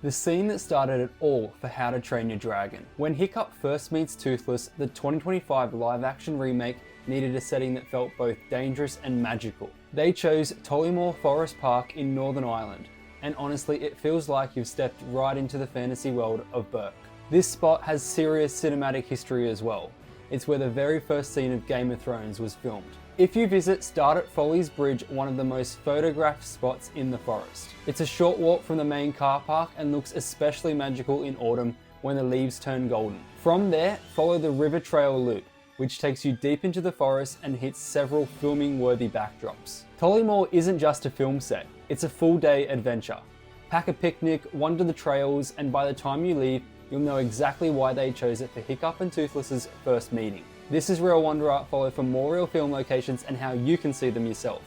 The scene that started it all for How to Train Your Dragon. When Hiccup first meets Toothless, the 2025 live-action remake needed a setting that felt both dangerous and magical. They chose Tollymore Forest Park in Northern Ireland, and honestly it feels like you've stepped right into the fantasy world of Berk. This spot has serious cinematic history as well. It's where the very first scene of Game of Thrones was filmed. If you visit, start at Follies Bridge, one of the most photographed spots in the forest. It's a short walk from the main car park and looks especially magical in autumn when the leaves turn golden. From there, follow the River Trail Loop, which takes you deep into the forest and hits several filming-worthy backdrops. Tollymore isn't just a film set, it's a full-day adventure. Pack a picnic, wander the trails, and by the time you leave, you'll know exactly why they chose it for Hiccup and Toothless's first meeting. This is Real Wanderer. Follow for more real film locations and how you can see them yourself.